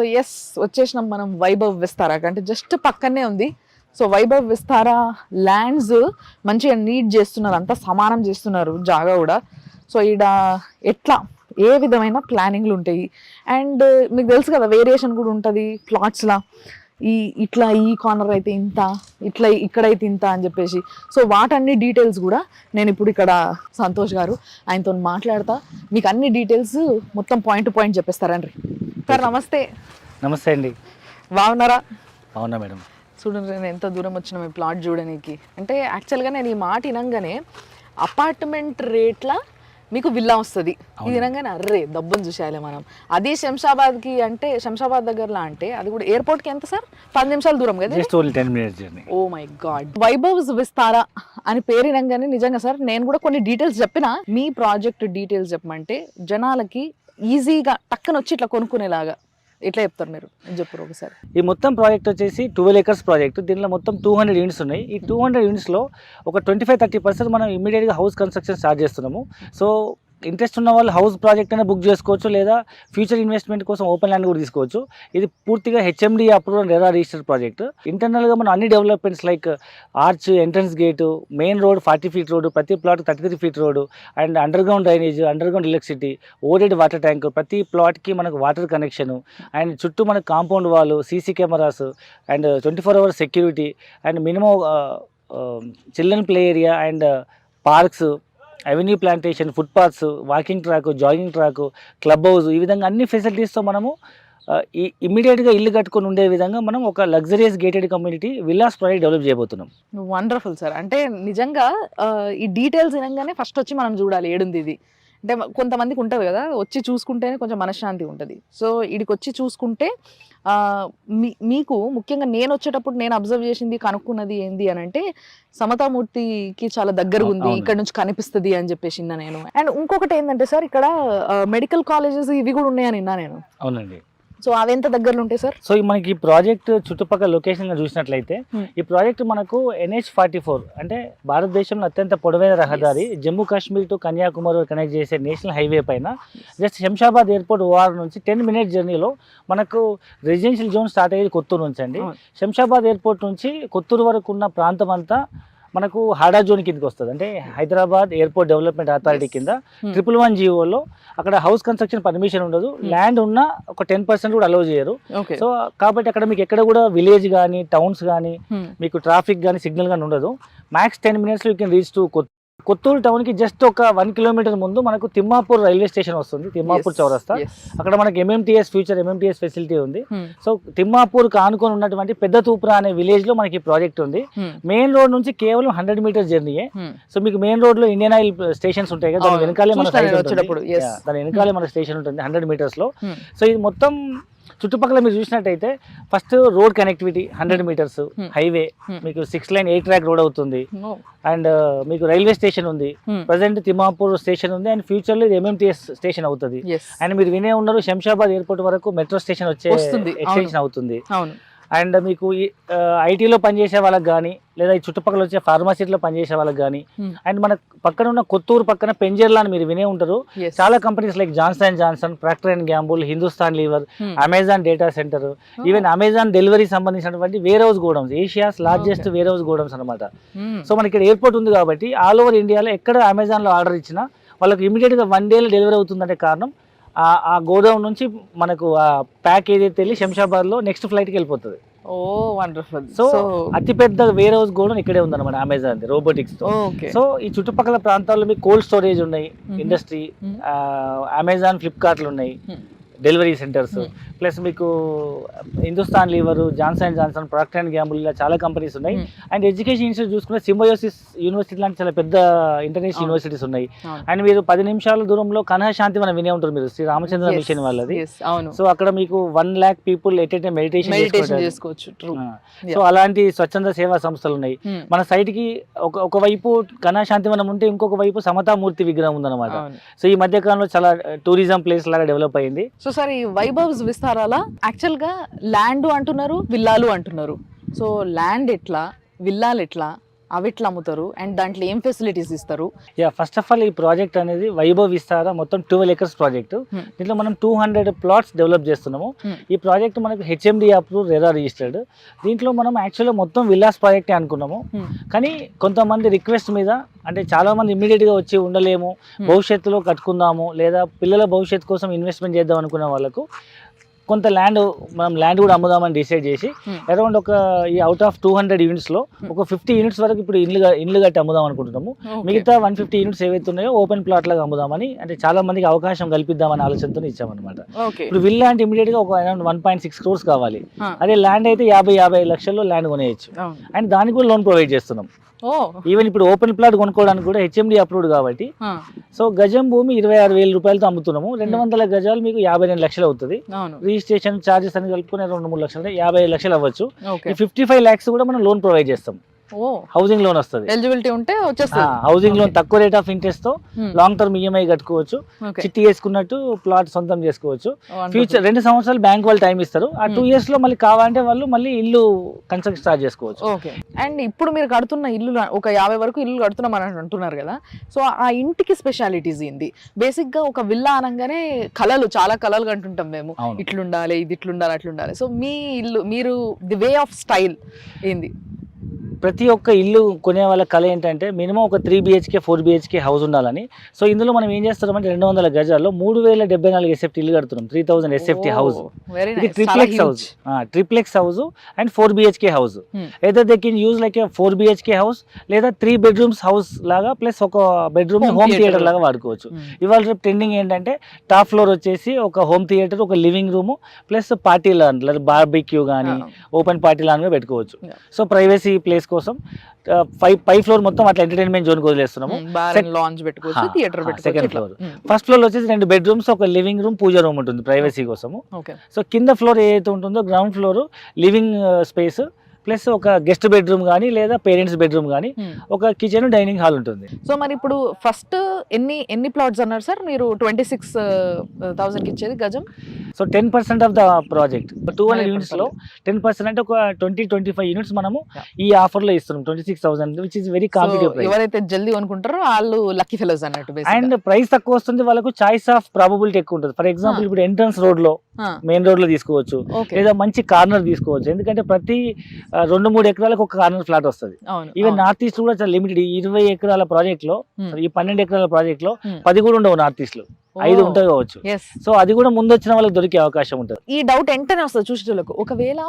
So yes, వచ్చేసినాం మనం వైభవ్ విస్తారాకి. అంటే జస్ట్ పక్కనే ఉంది. సో వైభవ్ విస్తారా ల్యాండ్స్ మంచిగా నీట్ చేస్తున్నారు, అంతా సమానం చేస్తున్నారు జాగా కూడా. సో ఈడ ఎట్లా ఏ విధమైన ప్లానింగ్లు ఉంటాయి అండ్ మీకు తెలుసు కదా వేరియేషన్ కూడా ఉంటుంది ప్లాట్స్లా. ఇట్లా ఈ కార్నర్ అయితే ఇంత, ఇట్లా ఇక్కడైతే ఇంత అని చెప్పేసి. సో వాటన్ని డీటెయిల్స్ కూడా నేను ఇప్పుడు ఇక్కడ సంతోష్ గారు ఆయనతో మాట్లాడతా, మీకు అన్ని డీటెయిల్స్ మొత్తం పాయింట్ టు పాయింట్ చెప్పేస్తారండి. సార్ నమస్తే. నమస్తే అండి. బాగున్నారా? అవునా మేడం. చూడండి నేను ఎంత దూరం వచ్చినా మీ ప్లాట్ చూడడానికి. అంటే యాక్చువల్గా నేను ఈ మాట వినంగానే అపార్ట్మెంట్ రేట్ల మీకు విల్లా వస్తుంది, ఇది వినంగానే అర్రే దబ్బుని చూసేయాలి మనం. అది శంషాబాద్కి, అంటే శంషాబాద్ దగ్గరలో, అంటే అది కూడా ఎయిర్పోర్ట్కి ఎంత సార్? 10 నిమిషాల దూరం కదా. Oh my god. Vaibhav's Vistara అని పేరు వినంగానే నిజంగా సార్ నేను కూడా కొన్ని డీటెయిల్స్ చెప్పిన, మీ ప్రాజెక్ట్ డీటెయిల్స్ చెప్పమంటే జనాలకి ఈజీగా టక్కన వచ్చి ఇట్లా కొనుక్కునేలాగా ఎట్లా చెప్తారు మీరు? చెప్పారు ఒకసారి. ఈ మొత్తం ప్రాజెక్ట్ వచ్చేసి 12 acres ప్రాజెక్ట్. దీనిలో మొత్తం 200 యూనిట్స్ ఉన్నాయి. ఈ 200 యూనిట్స్లో ఒక 25-30% మనం ఇమీడియట్గా హౌస్ కన్స్ట్రక్షన్ స్టార్ట్ చేస్తున్నాము. సో ఇంట్రెస్ట్ ఉన్న వాళ్ళు హౌస్ ప్రాజెక్ట్ అయినా బుక్ చేసుకోవచ్చు, లేదా ఫ్యూచర్ ఇన్వెస్ట్మెంట్ కోసం ఓపెన్ ల్యాండ్ కూడా తీసుకోవచ్చు. ఇది పూర్తిగా HMD approval RERA registered project. ఇంటర్నల్గా మనం అన్ని developments like arch, entrance gate, main road 40 feet road, ప్రతి plot 33 feet road, and underground drainage, underground electricity, overhead water tank, ప్రతి ప్లాట్కి మనకు వాటర్ కనెక్షను, అండ్ చుట్టూ మనకు compound wall, CC cameras, and 24 hours security, and minimum children play area, and parks, avenue plantation, footpaths, walking track, jogging track, club house, ఈ విధంగా అన్ని ఫెసిలిటీస్తో మనము ఇమ్మీడియట్గా ఇల్లు కట్టుకొని ఉండే విధంగా మనం ఒక luxurious gated community villas project develop చేయబోతున్నాం. Wonderful sir. అంటే నిజంగా ఈ డీటెయిల్స్ వినంగానే ఫస్ట్ వచ్చి మనం చూడాలి ఏడుంది ఇది. అంటే కొంతమందికి ఉంటుంది కదా, వచ్చి చూసుకుంటేనే కొంచెం మనశ్శాంతి ఉంటుంది. సో వీడికి వచ్చి చూసుకుంటే మీకు ముఖ్యంగా నేను వచ్చేటప్పుడు నేను అబ్జర్వ్ చేసింది, కనుక్కున్నది ఏంది అని అంటే సమతామూర్తికి చాలా దగ్గరగా ఉంది, ఇక్కడ నుంచి కనిపిస్తుంది అని చెప్పేసి నేను. అండ్ ఇంకొకటి ఏంటంటే సార్, ఇక్కడ మెడికల్ కాలేజెస్ ఇవి కూడా ఉన్నాయని విన్నా నేను. అవునండి. సో అవి ఎంత దగ్గరలో ఉంటాయి సార్? సో మనకి ఈ ప్రాజెక్ట్ చుట్టుపక్కల లొకేషన్గా చూసినట్లయితే ఈ ప్రాజెక్ట్ మనకు NH-44 అంటే భారతదేశంలో అత్యంత పొడవైన రహదారి, జమ్మూ కాశ్మీర్ టు కన్యాకుమారి కనెక్ట్ చేసే నేషనల్ హైవే పైన జస్ట్ శంషాబాద్ ఎయిర్పోర్ట్ OR నుంచి 10 minutes జర్నీలో మనకు రెసిడెన్షియల్ జోన్ స్టార్ట్ అయ్యేది కొత్తూరు నుంచి అండి. శంషాబాద్ ఎయిర్పోర్ట్ నుంచి కొత్తూరు వరకు ఉన్న ప్రాంతం అంతా మనకు హాడా జోన్ కిందకి వస్తుంది. అంటే హైదరాబాద్ ఎయిర్పోర్ట్ డెవలప్మెంట్ అథారిటీ కింద 111 జీవోలో అక్కడ హౌస్ కన్స్ట్రక్షన్ పర్మిషన్ ఉండదు, ల్యాండ్ ఉన్న ఒక 10% కూడా అలౌ చేయరు. సో కాబట్టి అక్కడ మీకు ఎక్కడ కూడా విలేజ్ కానీ టౌన్స్ కానీ మీకు ట్రాఫిక్ కానీ సిగ్నల్ కానీ ఉండదు. Max 10 minutes you can reach to Kothur టౌన్కి జస్ట్ ఒక 1 kilometer ముందు మనకు తిమ్మాపూర్ రైల్వే స్టేషన్ వస్తుంది, తిమ్మాపూర్ చౌరస్తా. అక్కడ మనకి ఫ్యూచర్ MMTS ఫెసిలిటీ ఉంది. సో తిమ్మాపూర్కి ఆనుకొని ఉన్నటువంటి పెద్ద తూప్రా అనే విలేజ్ లో మనకి ప్రాజెక్ట్ ఉంది. మెయిన్ రోడ్ నుంచి కేవలం 100 meters జర్నీయే. సో మీకు మెయిన్ రోడ్ లో ఇండియన్ ఆయిల్ స్టేషన్స్ ఉంటాయి కదా, దాని వెనకాలే మన స్టేషన్ ఉంటుంది 100 meters లో. సో ఇది మొత్తం చుట్టుపక్కల మీరు చూసినట్టయితే first road connectivity 100 meters highway, మీకు 6-lane 8-track రోడ్ అవుతుంది. అండ్ మీకు రైల్వే స్టేషన్ ఉంది, ప్రజెంట్ తిమ్మాపూర్ స్టేషన్ ఉంది, అండ్ ఫ్యూచర్ లో ఇది MMTS స్టేషన్ అవుతుంది. అండ్ మీరు వినే ఉన్నారు శంషాబాద్ ఎయిర్పోర్ట్ వరకు మెట్రో స్టేషన్ వచ్చే ఎక్స్టెన్షన్ అవుతుంది. అండ్ మీకు ఐటీలో పనిచేసే వాళ్ళకి కానీ, లేదా ఈ చుట్టుపక్కల వచ్చే ఫార్మసీలో పనిచేసే వాళ్ళకి కానీ, అండ్ మన పక్కన ఉన్న కొత్తూరు పక్కన పెంజర్లా అని మీరు వినే ఉంటారు. చాలా companies like Johnson, Procter and Gamble, Hindustan Lever, Amazon data centre, even Amazon delivery సంబంధించినటువంటి warehouse godowns, Asia's largest warehouse godowns అనమాట. సో మనకి ఇక్కడ ఎయిర్పోర్ట్ ఉంది కాబట్టి ఆల్ ఓవర్ ఇండియాలో ఎక్కడ అమెజాన్ లో ఆర్డర్ ఇచ్చినా వాళ్ళకి ఇమీడియట్ గా 1 day డెలివరీ అవుతుందంటే కారణం ఆ గోడౌన్ నుంచి మనకు ఆ ప్యాక్ ఏదైతే వెళ్ళి శంషాబాద్ లో నెక్స్ట్ ఫ్లైట్కి వెళ్ళిపోతుంది. ఓ వండర్ఫుల్. సో అతిపెద్ద వేర్ హౌస్ గోడౌన్ ఇక్కడే ఉందన్నమాట అమెజాన్ రోబోటిక్స్ తో. సో ఈ చుట్టుపక్కల ప్రాంతాల్లో మీకు కోల్డ్ స్టోరేజ్ ఉన్నాయి, ఇండస్ట్రీ, అమెజాన్, ఫ్లిప్కార్ట్లు ఉన్నాయి, డెలివరీ సెంటర్స్, ప్లస్ మీకు Hindustan Lever, Johnson, Procter and Gamble, ఇలా చాలా కంపెనీస్ ఉన్నాయి. అండ్ ఎడ్యుకేషన్ ఇన్స్టిట్యూట్ చూసుకుంటే సింబయోసిస్ యూనివర్సిటీ లాంటి చాలా పెద్ద ఇంటర్నేషనల్ యూనివర్సిటీస్ ఉన్నాయి. అండ్ మీరు 10 నిమిషాల దూరంలో కన్హా శాంతి మనం వినే ఉంటారు మీరు, శ్రీ రామచంద్ర మిషన్ వాళ్ళది. సో అక్కడ మీకు 1 lakh people at a time meditation చేసుకోవచ్చు. సో అలాంటి స్వచ్ఛంద సేవా సంస్థలు ఉన్నాయి. మన సైట్ కి ఒకవైపు కన్హా శాంతివనం ఉంటే ఇంకొక వైపు సమతామూర్తి విగ్రహం ఉందన్నమాట. సో ఈ మధ్య కాలంలో చాలా టూరిజం ప్లేస్ లాగా డెవలప్ అయింది. సో సార్ ఈ వైభవ్స్ విస్తారాల యాక్చువల్ గా ల్యాండ్ అంటున్నారు, విల్లాలు అంటున్నారు. సో ల్యాండ్ ఎట్లా, విల్లాలు ఎట్లా అవి ఎట్లా అమ్ముతారు అండ్ దాంట్లో ఏం ఫెసిలిటీస్ ఇస్తారు? ఫస్ట్ ఆఫ్ ఆల్ ఈ ప్రాజెక్ట్ అనేది వైభవ్ విస్తారా మొత్తం 12 acres ప్రాజెక్ట్. దీంట్లో మనం 200 plots డెవలప్ చేస్తున్నాము. ఈ ప్రాజెక్ట్ మనకు హెచ్ఎండి అప్రూవ్, రెరా రిజిస్టర్డ్. దీంట్లో మనం యాక్చువల్గా మొత్తం విల్లాస్ ప్రాజెక్టే అనుకున్నాము. కానీ కొంతమంది రిక్వెస్ట్ మీద, అంటే చాలా మంది ఇమ్మీడియట్గా వచ్చి ఉండలేము, భవిష్యత్తులో కట్టుకుందాము లేదా పిల్లల భవిష్యత్తు కోసం ఇన్వెస్ట్మెంట్ చేద్దాం అనుకునే వాళ్ళకు కొంత మనం ల్యాండ్ కూడా అమ్ముదామని డిసైడ్ చేసి అరౌండ్ ఈ అవుట్ ఆఫ్ 200 యూనిట్స్లో ఒక 50 యూనిట్స్ వరకు ఇప్పుడు ఇల్లు కట్టి అమ్ముదాం అనుకుంటున్నాము. మిగతా 150 యూనిట్స్ ఏవైతే ఉన్నాయో ఓపెన్ ప్లాట్ లాగా అమ్ముదామని, అంటే చాలా మందికి అవకాశం కల్పిద్దామని ఆలోచనతో ఇచ్చామన్నమాట. ఇప్పుడు విల్లా అంటే ఇమీడియట్ గా ఒక అరౌండ్ 1.6 crores కావాలి. అదే ల్యాండ్ అయితే 50 లక్షల్లో ల్యాండ్ కొనేయచ్చు. అండ్ దానికి కూడా లోన్ ప్రొవైడ్ చేస్తున్నాం. ఈవెన్ ఇప్పుడు ఓపెన్ ప్లాట్ కొనుక్కోవడానికి కూడా హెచ్ఎండి అప్రూవ్డ్ కాబట్టి, సో గజం భూమి 26,000 రూపాయలతో అమ్ముతున్నాము. 200 గజాలు మీకు 52 లక్షలు అవుతుంది. రిజిస్ట్రేషన్ ఛార్జెస్ అని కలుపుకుని 2-3 లక్షలు, 55 లక్షలు అవ్వచ్చు. ఈ 55 lakhs కూడా మనం లోన్ ప్రొవైడ్ చేస్తాం. హౌసింగ్ లోన్ వస్తుంది. ఎలిజిబిలిటీ ఉంటే వచ్చేస్తుంది. హౌసింగ్ లోన్ తక్కువ రేట్ ఆఫ్ ఇంట్రెస్ట్ తో లాంగ్ టర్మ్ ఈఎంఐ కట్టుకోవచ్చు. చిట్టి వేసుకున్నట్టు ప్లాట్ సొంతం చేసుకోవచ్చు. ఫ్యూచర్ 2 సంవత్సరాలు బ్యాంక్ వాళ్ళు టైం ఇస్తారు. ఆ 2 years లో మళ్ళీ కావాలంటే వాళ్ళు మళ్ళీ ఇల్లు కన్స్ట్రక్ట్ స్టార్ట్ చేసుకోవచ్చు. ఓకే. అండ్ ఇప్పుడు మీరు కడుతున్న ఇల్లు ఒక 50 వరకు ఇల్లు కడుతున్నాం అని అంటున్నారు కదా, సో ఆ ఇంటికి స్పెషాలిటీస్ ఏంది? బేసిక్ గా ఒక విల్లా అనగానే చాలా కలలు కంటుంటాం మేము, ఇట్లుండాలి, ఇది ఇట్లుండాలి, అట్లుండాలి. సో మీ ఇల్లు, మీరు ది వే ఆఫ్ స్టైల్ ఏంది? ప్రతి ఒక్క ఇల్లు కొనే వాళ్ళ కళ ఏంటంటే మినిమం ఒక 3 BHK 4 BHK హౌస్ ఉండాలని. సో ఇందులో మనం ఏం చేస్తామంటే 200 గజాల్లో 3074 SFT ఇల్లు కడుతున్నాం. 3000 SFT హౌస్. ఇది triplex house and 4 BHK house. ఏదో they can use like 4 BHK house లేదా 3 bedrooms హౌస్ లాగా ప్లస్ ఒక బెడ్రూమ్ హోమ్ థియేటర్ లాగా వాడుకోవచ్చు. ఇవాళ రేపు ట్రెండింగ్ ఏంటంటే టాప్ ఫ్లోర్ వచ్చేసి ఒక హోమ్ థియేటర్, ఒక living room plus party lawn, barbecue కానీ ఓపెన్ పార్టీ లాన్ గా పెట్టుకోవచ్చు. సో ప్రైవసీ ప్లేస్ కోసం 5 floor మొత్తం అట్లా ఎంటర్టైన్మెంట్ జోన్ వదిలేస్తున్నాము. సెకండ్ ఫ్లోర్, ఫస్ట్ ఫ్లోర్ వచ్చేసి 2 bedrooms, ఒక లివింగ్ రూమ్, పూజ రూమ్ ఉంటుంది ప్రైవసీ కోసము. సో కింద ఫ్లోర్ ఏదైతే ఉంటుందో ground floor living space plus ఒక గెస్ట్ బెడ్రూమ్ కానీ లేదా పేరెంట్స్ బెడ్రూమ్ కానీ ఒక కిచెన్, డైనింగ్ హాల్ ఉంటుంది. సో మరి ఇప్పుడు ఫస్ట్ ఎన్ని ప్లాట్స్ అన్నారు సార్ మీరు 26,000 కి ఇచ్చేది గజం? So 10% of the project 200 units లో 10% అంటే ఒక 20-25 యూనిట్స్ మనము ఈ ఆఫర్ లో ఇస్తున్నాం. 26,000 which is very competitive price. ఎవరైతే జల్దీ అనుకుంటారో వాళ్ళు లక్కీ ఫెలోస్ అన్నట్టు. అండ్ ప్రైస్ తక్కువ వస్తుంది, వాళ్ళకు చాయిస్ ఆఫ్ ప్రాబబిలిటీ ఎక్కువ ఉంటుంది. ఫర్ ఎగ్జాంపుల్ ఇప్పుడు ఎంట్రన్స్ రోడ్ లో, మెయిన్ రోడ్ లో తీసుకోవచ్చు లేదా మంచి కార్నర్ తీసుకోవచ్చు. ఎందుకంటే ప్రతి 2-3 ఎకరాలకు ఒక కార్నర్ ఫ్లాట్ వస్తుంది. ఈవెన్ నార్త్ ఈస్ట్ కూడా చాలా లిమిటెడ్. 20 ఎకరాల ప్రాజెక్ట్ లో, ఈ 12 ఎకరాల ప్రాజెక్ట్ లో 10 కూడా ఉండవు నార్త్ ఈస్ట్ లో, 5 ఉంటాయి కావచ్చు. సో అది కూడా ముందు వచ్చిన వాళ్ళకి దొరికే అవకాశం ఉంటుంది. ఈ డౌట్ వెంటనే వస్తుంది చూసేటోళ్ళకు. ఒకవేళ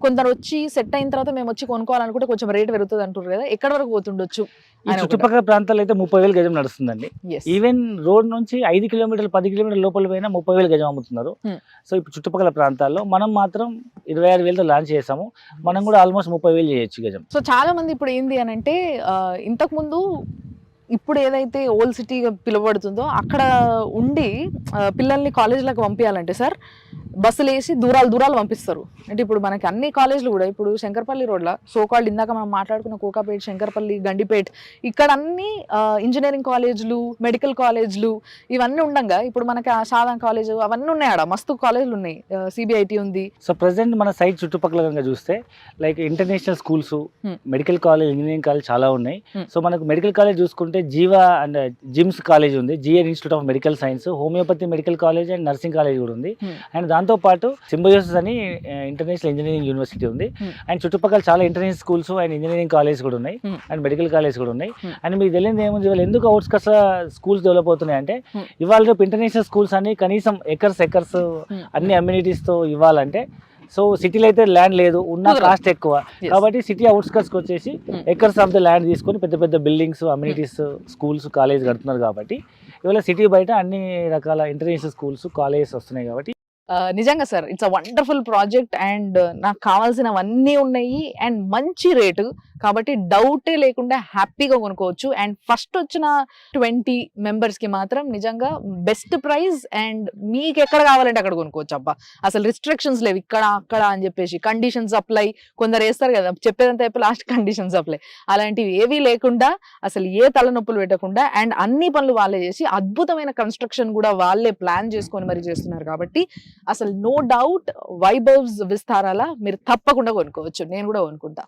కొందరు వచ్చి సెట్ అయిన తర్వాత మేము వచ్చి కొనుక్కోవాలనుకుంటే కొంచెం రేట్ పెరుగుతుంది అంటారు కదా, ఎక్కడ వరకు పోతుండొచ్చు? ఈ చుట్టుపక్కల ప్రాంతాల్లో అయితే 30,000 గజం నడుస్తుందండి. ఈవెన్ రోడ్ నుంచి 5 కిలోమీటర్లు 10 కిలోమీటర్ల లోపల పోయినా 30,000 గజం అమ్ముతున్నారు. సో ఇప్పుడు చుట్టుపక్కల ప్రాంతాల్లో మనం మాత్రం 26,000తో లాంచ్ చేసాము. మనం కూడా ఆల్మోస్ట్ 30,000 చేయొచ్చు గజం. సో చాలా మంది ఇప్పుడు ఏంది అని అంటే, ఇంతకు ముందు ఇప్పుడు ఏదైతే ఓల్డ్ సిటీగా పిలువబడుతుందో అక్కడ ఉండి పిల్లల్ని కాలేజీలకు పంపించాలంటే సార్ బస్సులు వేసి దూరాలు పంపిస్తారు. అంటే ఇప్పుడు మనకి అన్ని కాలేజీలు కూడా ఇప్పుడు శంకర్పల్లి రోడ్లో సోకాల్డ్ ఇందాక మనం మాట్లాడుకున్న కోకాపేట, శంకర్పల్లి, గండిపేట్, ఇక్కడ అన్ని ఇంజనీరింగ్ కాలేజీలు, మెడికల్ కాలేజీలు ఇవన్నీ ఉండగా ఇప్పుడు మనకి సాధారణ కాలేజ్ అవన్నీ ఉన్నాయి. ఆడ మస్తు కాలేజీలు ఉన్నాయి, సిబిఐటి ఉంది. సో ప్రెసెంట్ మన సైట్ చుట్టుపక్కల కనుక చూస్తే like international schools, medical college, engineering college చాలా ఉన్నాయి. సో మనకు మెడికల్ కాలేజ్ చూసుకుంటే జీవా అండ్ జిమ్స్ కాలేజ్ ఉంది, GR institute of medical science, homeopathy medical college and nursing college కూడా ఉంది. అండ్ దాంతో పాటు సింబయోసిస్ అని ఇంటర్నేషనల్ ఇంజనీరింగ్ యూనివర్సిటీ ఉంది. అండ్ చుట్టుపక్కల చాలా international schools and engineering college కూడా ఉన్నాయి అండ్ మెడికల్ కాలేజ్ కూడా ఉన్నాయి. అండ్ మీకు తెలియదు ఏముంది, ఇవాళ ఎందుకు అవుట్స్కట్స్ స్కూల్స్ డెవలప్ అవుతున్నాయి అంటే ఇవాళ రేపు ఇంటర్నేషనల్ స్కూల్స్ అన్ని కనీసం ఎకర్స్ అన్ని అమ్యూనిటీస్ తో ఇవ్వాలంటే, సో సిటీలో అయితే ల్యాండ్ లేదు, ఉన్న కాస్ట్ ఎక్కువ కాబట్టి సిటీ అవుట్స్కట్స్కి వచ్చేసి ఎకర్స్ ఆఫ్ ద ల్యాండ్ తీసుకొని పెద్ద పెద్ద బిల్డింగ్స్, అమ్యూనిటీస్, స్కూల్స్, కాలేజ్ కడుతున్నారు. కాబట్టి ఇవాళ సిటీ బయట అన్ని రకాల ఇంటర్నేషనల్ స్కూల్స్, కాలేజెస్ వస్తున్నాయి. కాబట్టి నిజంగా sir it's a wonderful project and నాకు కావాల్సినవన్నీ ఉన్నాయి అండ్ మంచి రేటు కాబట్టి డౌటే లేకుండా హ్యాపీగా కొనుక్కోవచ్చు. అండ్ ఫస్ట్ వచ్చిన 20 members కి మాత్రం నిజంగా బెస్ట్ ప్రైస్ అండ్ మీకు ఎక్కడ కావాలంటే అక్కడ కొనుక్కోవచ్చు. అబ్బా అసలు రిస్ట్రిక్షన్స్ లేవు ఇక్కడ అక్కడ అని చెప్పేసి, కండిషన్స్ అప్లై కొందరు వేస్తారు కదా, చెప్పేదంతా చెప్పి లాస్ట్ కండిషన్స్ అప్లై, అలాంటివి ఏవీ లేకుండా అసలు ఏ తలనొప్పులు పెట్టకుండా అండ్ అన్ని పనులు వాళ్ళే చేసి అద్భుతమైన కన్స్ట్రక్షన్ కూడా వాళ్ళే ప్లాన్ చేసుకొని మరి చేస్తున్నారు. కాబట్టి అసలు నో డౌట్ వైభవ్స్ విస్తారాల మీరు తప్పకుండా కొనుక్కోవచ్చు. నేను కూడా కొనుక్కుంటా.